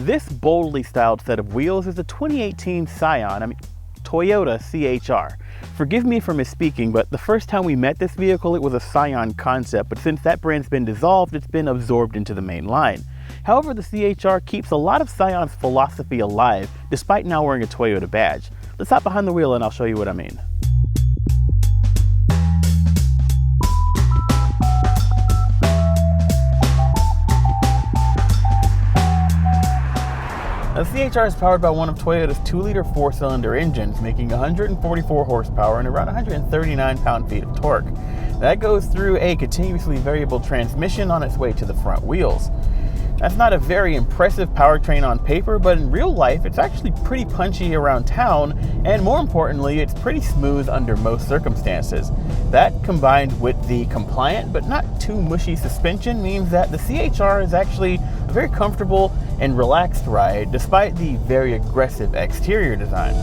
This boldly styled set of wheels is the 2018 Toyota CHR. Forgive me for misspeaking, but the first time we met this vehicle, it was a Scion concept, but since that brand's been dissolved, it's been absorbed into the main line. However, the CHR keeps a lot of Scion's philosophy alive, despite now wearing a Toyota badge. Let's hop behind the wheel and I'll show you what I mean. Now, the CHR is powered by one of Toyota's 2-liter 4-cylinder engines, making 144 horsepower and around 139 pound-feet of torque. That goes through a continuously variable transmission on its way to the front wheels. That's not a very impressive powertrain on paper, but in real life, it's actually pretty punchy around town, and more importantly, it's pretty smooth under most circumstances. That, combined with the compliant but not too mushy suspension, means that the CHR is actually a very comfortable and relaxed ride, despite the very aggressive exterior design.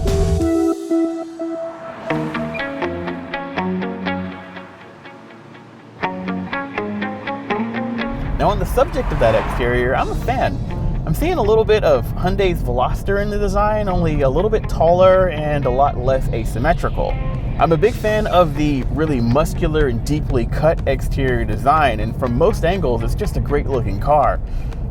Now, on the subject of that exterior, I'm a fan. I'm seeing a little bit of Hyundai's Veloster in the design, only a little bit taller and a lot less asymmetrical. I'm a big fan of the really muscular and deeply cut exterior design, and from most angles, it's just a great looking car.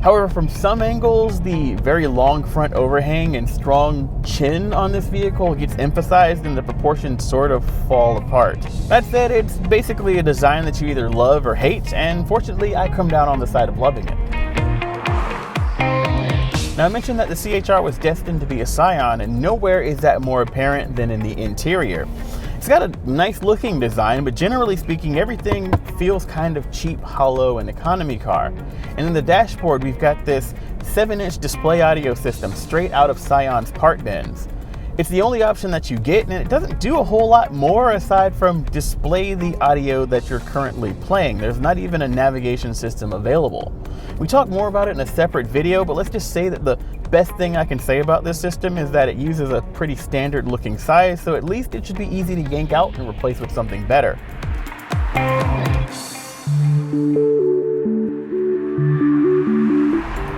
However, from some angles, the very long front overhang and strong chin on this vehicle gets emphasized and the proportions sort of fall apart. That said, it's basically a design that you either love or hate, and fortunately, I come down on the side of loving it. Now, I mentioned that the CHR was destined to be a Scion, and nowhere is that more apparent than in the interior. It's got a nice looking design, but generally speaking, everything feels kind of cheap, hollow, and economy car. And in the dashboard, we've got this 7-inch display audio system straight out of Scion's part bins. It's the only option that you get, and it doesn't do a whole lot more aside from display the audio that you're currently playing. There's not even a navigation system available. We talk more about it in a separate video, but let's just say that the best thing I can say about this system is that it uses a pretty standard looking size, so at least it should be easy to yank out and replace with something better.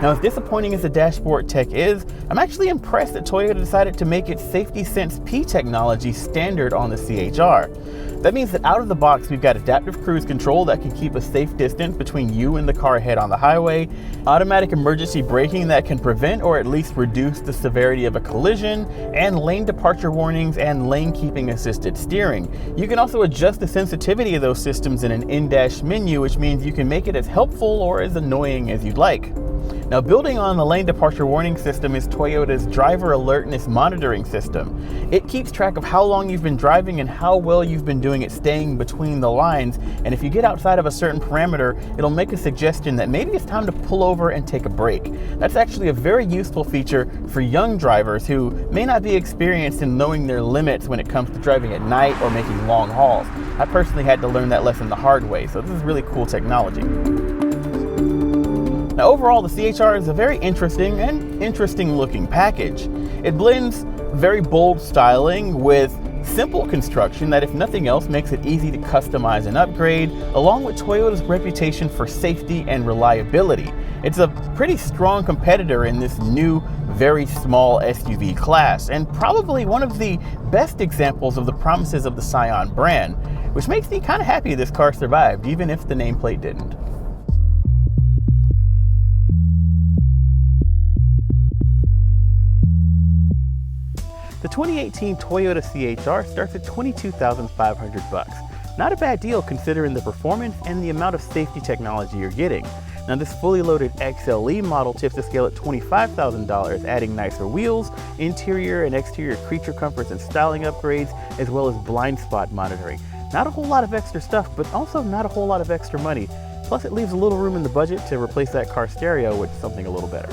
Now, as disappointing as the dashboard tech is, I'm actually impressed that Toyota decided to make its Safety Sense P technology standard on the CHR. That means that out of the box, we've got adaptive cruise control that can keep a safe distance between you and the car ahead on the highway, automatic emergency braking that can prevent or at least reduce the severity of a collision, and lane departure warnings and lane keeping assisted steering. You can also adjust the sensitivity of those systems in an in-dash menu, which means you can make it as helpful or as annoying as you'd like. Now, building on the lane departure warning system is Toyota's driver alertness monitoring system. It keeps track of how long you've been driving and how well you've been doing at staying between the lines, and if you get outside of a certain parameter, it'll make a suggestion that maybe it's time to pull over and take a break. That's actually a very useful feature for young drivers who may not be experienced in knowing their limits when it comes to driving at night or making long hauls. I personally had to learn that lesson the hard way, so this is really cool technology. Now, overall, the CHR is a very interesting looking package. It blends very bold styling with simple construction that, if nothing else, makes it easy to customize and upgrade, along with Toyota's reputation for safety and reliability. It's a pretty strong competitor in this new, very small SUV class, and probably one of the best examples of the promises of the Scion brand, which makes me kind of happy this car survived, even if the nameplate didn't. The 2018 Toyota CHR starts at $22,500. Not a bad deal considering the performance and the amount of safety technology you're getting. Now, this fully loaded XLE model tips the scale at $25,000, adding nicer wheels, interior and exterior creature comforts and styling upgrades, as well as blind spot monitoring. Not a whole lot of extra stuff, but also not a whole lot of extra money. Plus, it leaves a little room in the budget to replace that car stereo with something a little better.